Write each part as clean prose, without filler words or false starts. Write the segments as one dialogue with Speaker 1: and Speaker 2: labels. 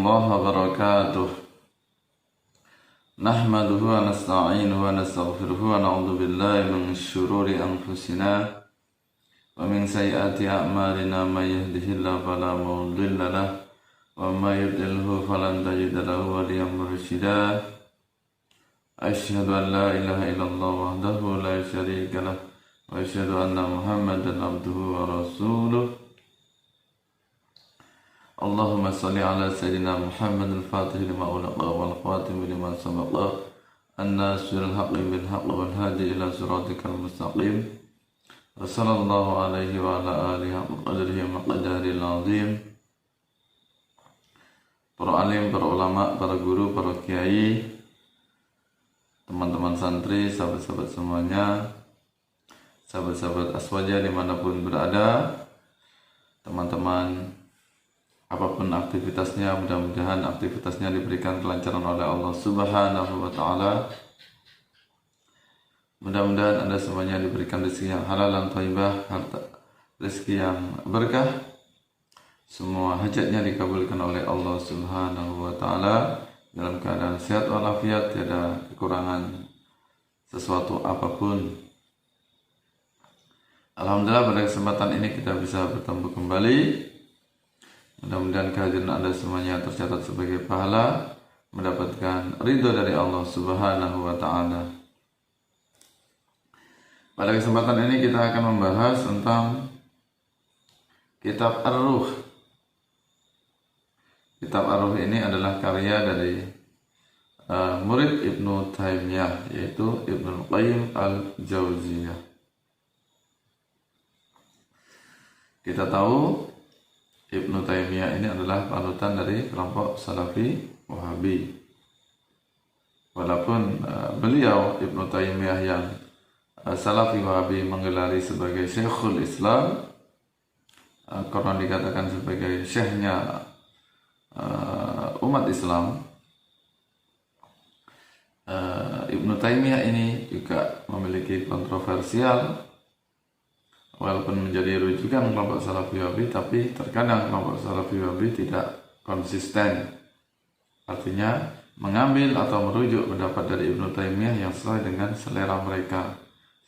Speaker 1: الله وبركاته نحمده ونستعينه ونستغفره ونعوذ بالله من شرور أنفسنا ومن سيئات أعمالنا من يهده الله فلا مضل له ومن يضلله فلن تجد له وليا مرشدا أشهد أن لا إله إلا الله وحده لا شريك له وأشهد أن محمدا عبده ورسوله اللهم صل على سيدنا محمد الفاتح لما أغلق والخاتم لما سبق الناصر الحق بالحق والهادي إلى صراطك المستقيم وصلى الله عليه وعلى آله حق قدره ومقداره العظيم. Para alim, para ulama, para guru, para kiai, teman-teman santri, sahabat-sahabat semuanya, sahabat-sahabat Aswaja dimanapun berada, teman-teman apapun aktivitasnya, mudah-mudahan aktivitasnya diberikan kelancaran oleh Allah Subhanahu wa Ta'ala. Mudah-mudahan Anda semuanya diberikan rezeki yang halal dan thayyibah, rezeki yang berkah. Semua hajatnya dikabulkan oleh Allah Subhanahu wa Ta'ala dalam keadaan sehat walafiat, tiada kekurangan sesuatu apapun. Alhamdulillah pada kesempatan ini kita bisa bertemu kembali. Mudah-mudahan kehadiran Anda semuanya tercatat sebagai pahala, mendapatkan ridho dari Allah Subhanahu wa Ta'ala. Pada kesempatan ini kita akan membahas tentang Kitab Ar-Ruh. Kitab Ar-Ruh ini adalah karya dari murid Ibnu Taimiyah, yaitu Ibnu Qayyim Al-Jauziyah. Kita tahu Ibnu Taimiyah ini adalah panutan dari kelompok Salafi Wahabi. Walaupun beliau Ibnu Taimiyah yang Salafi Wahabi menggelari sebagai Syekhul Islam, karena dikatakan sebagai syekhnya umat Islam, Ibnu Taimiyah ini juga memiliki kontroversial. Walaupun menjadi rujukan kelompok Salafi Wahabi, tapi terkadang kelompok Salafi Wahabi tidak konsisten. Artinya mengambil atau merujuk pendapat dari Ibnu Taimiyah yang sesuai dengan selera mereka,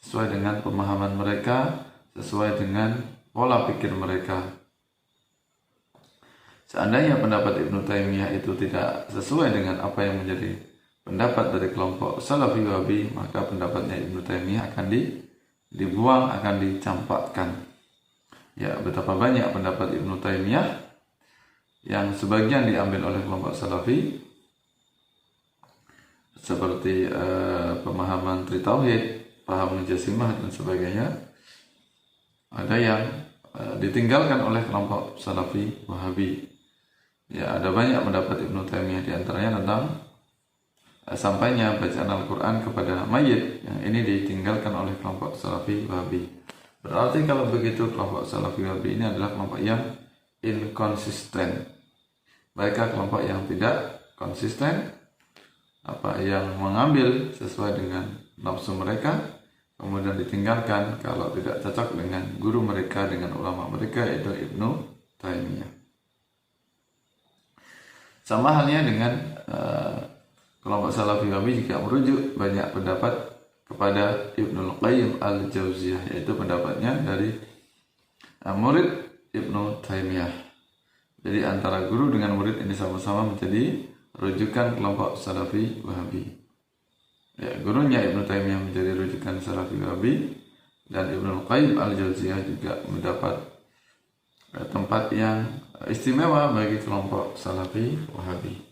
Speaker 1: sesuai dengan pemahaman mereka, sesuai dengan pola pikir mereka. Seandainya pendapat Ibnu Taimiyah itu tidak sesuai dengan apa yang menjadi pendapat dari kelompok Salafi Wahabi, maka pendapatnya Ibnu Taimiyah akan dibuang, akan dicampakkan. Ya, betapa banyak pendapat Ibnu Taimiyah yang sebagian diambil oleh kelompok Salafi, seperti pemahaman Tritauhid, paham Mujasimah dan sebagainya. Ada yang ditinggalkan oleh kelompok Salafi Wahabi. Ya, ada banyak pendapat Ibnu Taimiyah, di antaranya tentang sampainya bacaan Al-Quran kepada mayit, yang ini ditinggalkan oleh kelompok Salafi Wahabi. Berarti kalau begitu kelompok Salafi Wahabi ini adalah kelompok yang inkonsisten. Mereka kelompok yang tidak konsisten, yang mengambil sesuai dengan nafsu mereka, kemudian ditinggalkan kalau tidak cocok dengan guru mereka, dengan ulama mereka, yaitu Ibnu Taimiyah. Sama halnya dengan kelompok Salafi Wahabi juga merujuk banyak pendapat kepada Ibnu Qayyim Al-Jauziyah, yaitu pendapatnya dari murid Ibnu Taimiyah. Jadi antara guru dengan murid ini sama-sama menjadi rujukan kelompok Salafi Wahabi. Ya, gurunya Ibnu Taimiyah menjadi rujukan Salafi Wahabi, dan Ibnu Qayyim Al-Jauziyah juga mendapat tempat yang istimewa bagi kelompok Salafi Wahabi.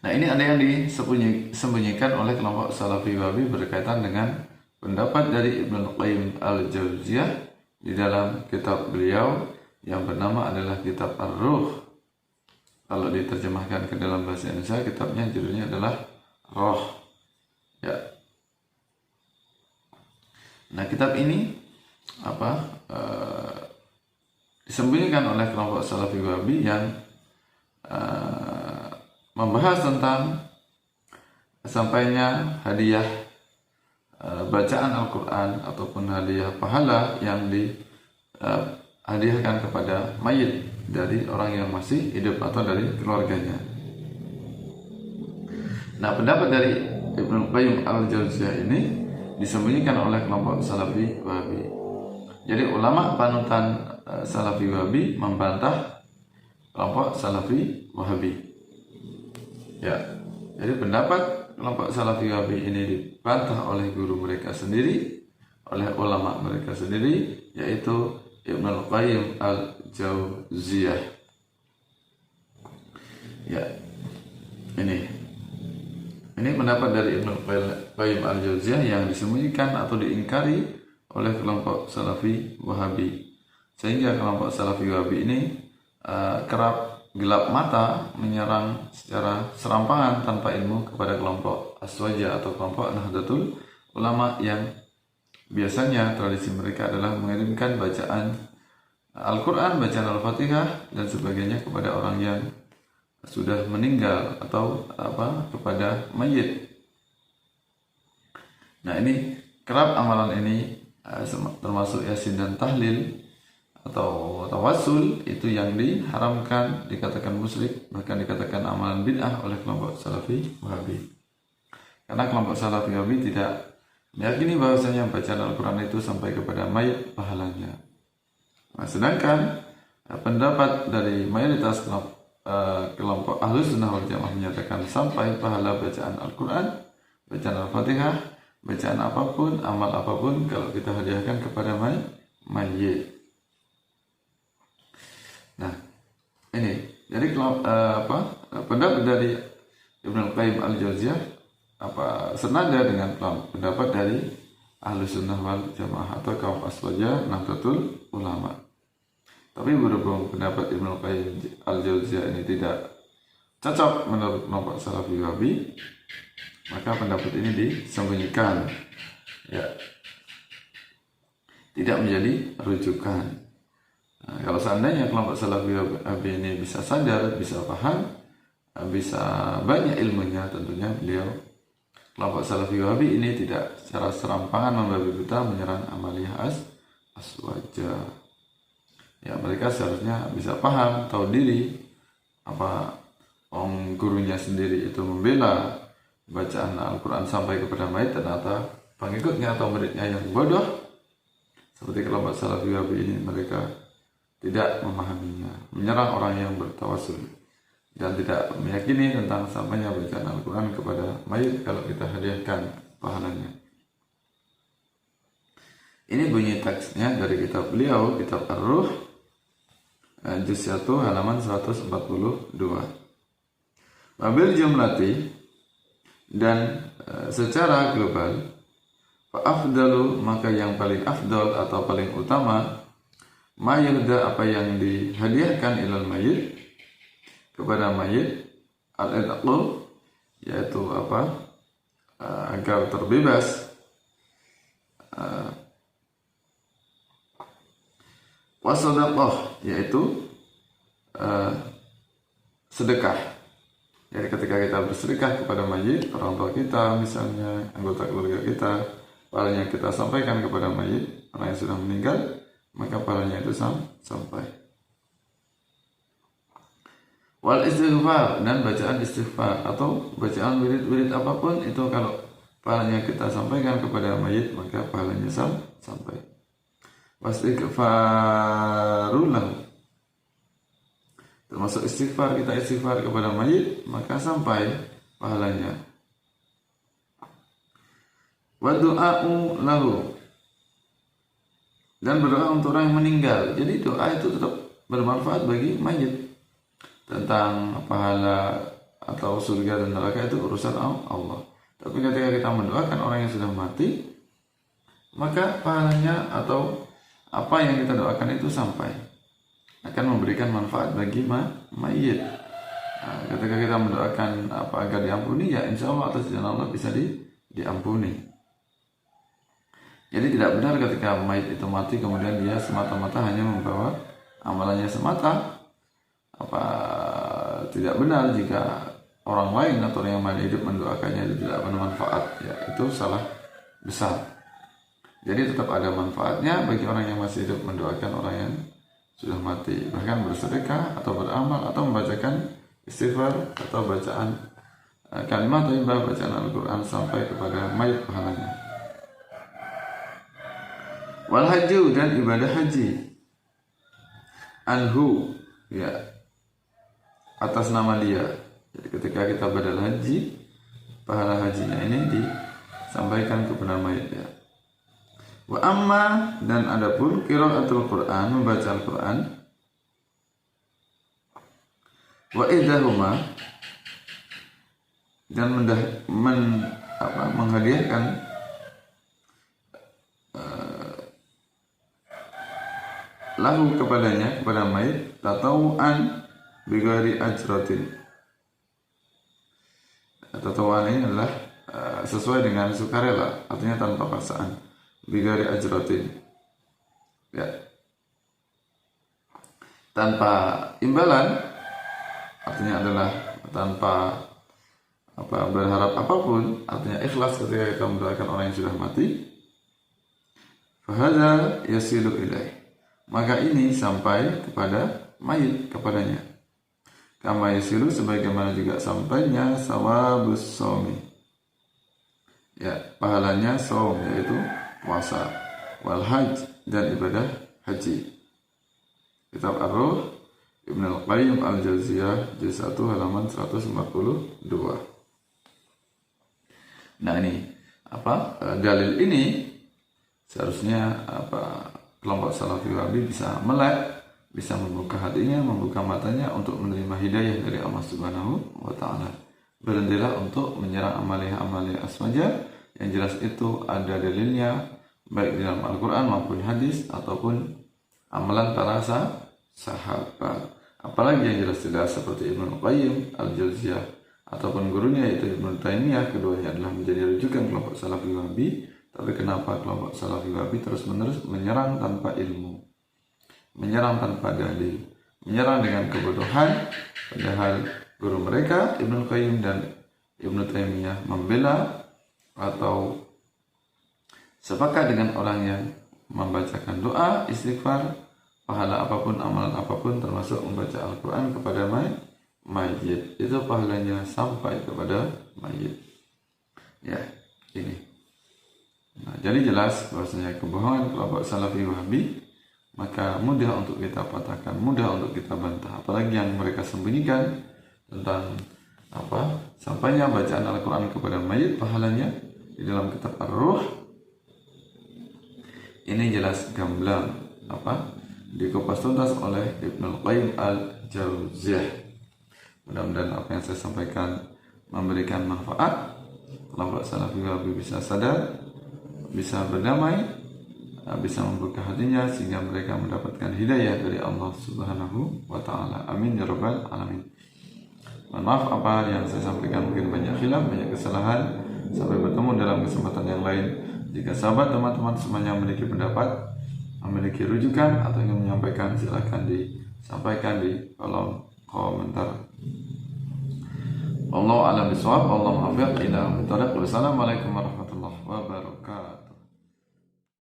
Speaker 1: Nah, ini ada yang disembunyikan oleh kelompok Salafi Wahabi berkaitan dengan pendapat dari Ibnu Qayyim Al-Jauziyah di dalam kitab beliau yang bernama adalah Kitab Ar-Ruh. Kalau diterjemahkan ke dalam bahasa Indonesia, kitabnya judulnya adalah Roh. Ya. Nah, kitab ini disembunyikan oleh kelompok Salafi Wahabi yang membahas tentang sampainya hadiah bacaan Al-Quran ataupun hadiah pahala yang dihadiahkan kepada mayit dari orang yang masih hidup atau dari keluarganya. Nah, pendapat dari Ibnu Qayyim al-Jauziyah ini disembunyikan oleh kelompok Salafi Wahabi. Jadi ulama panutan Salafi Wahabi membantah kelompok Salafi Wahabi. Ya, jadi pendapat kelompok Salafi Wahabi ini dibantah oleh guru mereka sendiri, oleh ulama mereka sendiri, yaitu Ibnu Qayyim al-Jauziyah. Ya, ini pendapat dari Ibnu Qayyim al-Jauziyah yang disembunyikan atau diingkari oleh kelompok Salafi Wahabi, sehingga kelompok Salafi Wahabi ini kerap gelap mata menyerang secara serampangan tanpa ilmu kepada kelompok Aswaja atau kelompok Nahdlatul Ulama yang biasanya tradisi mereka adalah mengirimkan bacaan Al-Quran, bacaan Al-Fatihah dan sebagainya kepada orang yang sudah meninggal atau kepada mayit. Nah, ini kerap amalan ini termasuk yasin dan tahlil atau tawassul itu yang diharamkan, dikatakan musyrik, bahkan dikatakan amalan bid'ah oleh kelompok Salafi Wahabi. Karena kelompok Salafi Wahabi tidak meyakini bahwasanya bacaan Al-Quran itu sampai kepada mayit pahalanya. Nah, sedangkan pendapat dari mayoritas kelompok Ahlus Sunnah wal Jamaah menyatakan sampai pahala bacaan Al-Quran, bacaan Al-Fatihah, bacaan apapun, amal apapun kalau kita hadiahkan kepada mayit. Nah, ini jadi pendapat dari Ibnu Qayyim al-Jauziyah senada dengan pendapat dari Ahlus Sunnah wal Jamaah atau kaum Aswaja Nahdlatul Ulama. Tapi berhubung pendapat Ibnu Qayyim al-Jauziyah ini tidak cocok menurut kelompok Salafi Wahabi, maka pendapat ini disembunyikan, ya, tidak menjadi rujukan. Nah, kalau seandainya kelompok Salafi Wahabi ini bisa sadar, bisa paham, bisa banyak ilmunya, tentunya kelompok Salafi Wahabi ini tidak secara serampangan membabi buta menyerang amaliyah Aswaja. Ya, mereka seharusnya bisa paham, tahu diri, gurunya sendiri itu membela bacaan Al-Quran sampai kepada mayit, ternyata pengikutnya atau muridnya yang bodoh seperti kelompok Salafi Wahabi ini, mereka tidak memahaminya, menyerang orang yang bertawassul dan tidak meyakini tentang sampainya bacaan Al-Quran kepada mayit kalau kita hadiahkan pahalanya. Ini bunyi teksnya dari kitab beliau, kitab Ar-Ruh, juz 1 halaman 142. Wabil jumlati, dan secara global, fa'afdalu, maka yang paling afdal atau paling utama, mayurda, apa yang dihadiahkan ilal mayit, kepada mayit, al-idqu, yaitu agar terbebas, wasadaqah, yaitu sedekah. Jadi ketika kita bersedekah kepada mayit, orang tua kita misalnya, anggota keluarga kita, pahalanya kita sampaikan kepada mayit, orang yang sudah meninggal, maka pahalanya itu sampai. Wal istighfar, dan bacaan istighfar atau bacaan wirid-wirid apapun itu, kalau pahalanya kita sampaikan kepada mayit, maka pahalanya sampai. Wastighfarulahu, termasuk istighfar, kita istighfar kepada mayit, maka sampai pahalanya. Wa du'a'u lahu, dan berdoa untuk orang yang meninggal. Jadi doa itu tetap bermanfaat bagi mayit. Tentang pahala atau surga dan neraka itu urusan Allah. Tapi ketika kita mendoakan orang yang sudah mati, maka pahalanya atau apa yang kita doakan itu sampai, akan memberikan manfaat bagi mayit. Nah, ketika kita mendoakan agar diampuni, ya insya Allah atas izin Allah bisa diampuni. Jadi tidak benar ketika mayit itu mati kemudian dia semata-mata hanya membawa amalannya semata. Tidak benar jika orang lain atau orang yang masih hidup mendoakannya itu tidak bermanfaat, ya itu salah besar. Jadi tetap ada manfaatnya bagi orang yang masih hidup mendoakan orang yang sudah mati, bahkan bersedekah atau beramal atau membacakan istighfar atau bacaan kalimat thayyibah, bacaan Al-Quran sampai kepada mayit pahalanya. Wal haji, dan ibadah haji, anhu, ya, atas nama dia. Jadi ketika kita badal haji, pahala hajinya ini disampaikan kepada mayit, ya. Wa amma, dan adapun qiraatul Quran, membaca Al-Quran, wa idahuma, dan menghadiahkan lahu kepadanya, kepada mayit, tatawuan bighairi ajratin. Tatawuan ini adalah sesuai dengan sukarela, artinya tanpa paksaan. Bighairi ajratin, ya, tanpa imbalan, artinya adalah tanpa berharap apapun, artinya ikhlas ketika kita mendoakan orang yang sudah mati. Fahadha yasilu ilaih, maka ini sampai kepada mayit, kepadanya. Kama yasilu, sebagaimana juga sampainya sawabus shaumi, ya, pahalanya shaum, yaitu puasa, wal hajj, dan ibadah haji. Kitab Ar-Ruh Ibnu Al-Qayyim Al-Jauziyah juz 1 halaman 142. Nah, ini dalil ini seharusnya kelompok Salafi Wahabi bisa melek, bisa membuka hatinya, membuka matanya untuk menerima hidayah dari Allah Subhanahu wa taala. Berhentilah untuk menyerang amalia-amalia asmaja, yang jelas itu ada dalilnya baik di dalam Al-Quran maupun hadis ataupun amalan para sahabat. Apalagi yang jelas-jelas seperti Ibnu Qayyim Al-Jauziyah ataupun gurunya yaitu Ibnu Taimiyah, keduanya adalah menjadi rujukan kelompok Salafi Wahabi. Tapi kenapa kelompok Salafi Wahabi terus-menerus menyerang tanpa ilmu, menyerang tanpa dalil, menyerang dengan kebodohan, padahal guru mereka Ibnu Qayyim dan Ibnu Taimiyah membela atau sepakat dengan orang yang membacakan doa, istighfar, pahala apapun, amalan apapun, termasuk membaca Al-Quran kepada mayit, itu pahalanya sampai kepada mayit. Ya, ini. Nah, jadi jelas bahwasanya kebohongan kelompok Salafi Wahabi maka mudah untuk kita patahkan, mudah untuk kita bantah. Apalagi yang mereka sembunyikan tentang sampainya bacaan Al-Quran kepada mayit, pahalanya di dalam kitab Ar-Ruh. Ini jelas gamblang dikupas tuntas oleh Ibnu Qayyim Al-Jauziyah. Mudah-mudahan apa yang saya sampaikan memberikan manfaat. Kelompok Salafi Wahabi bisa sadar, bisa berdamai, bisa membuka hatinya sehingga mereka mendapatkan hidayah dari Allah Subhanahu wa taala. Amin ya rabbal alamin. Mohon maaf apa yang saya sampaikan mungkin banyak khilaf, banyak kesalahan. Sampai bertemu dalam kesempatan yang lain. Jika sahabat teman-teman semuanya memiliki pendapat, memiliki rujukan atau ingin menyampaikan, silakan disampaikan di kolom komentar. Wallahu a'lam bishawab. Wallahu muwaffiq ila aqwamit thoriq. Wassalamualaikum warahmatullahi wabarakatuh.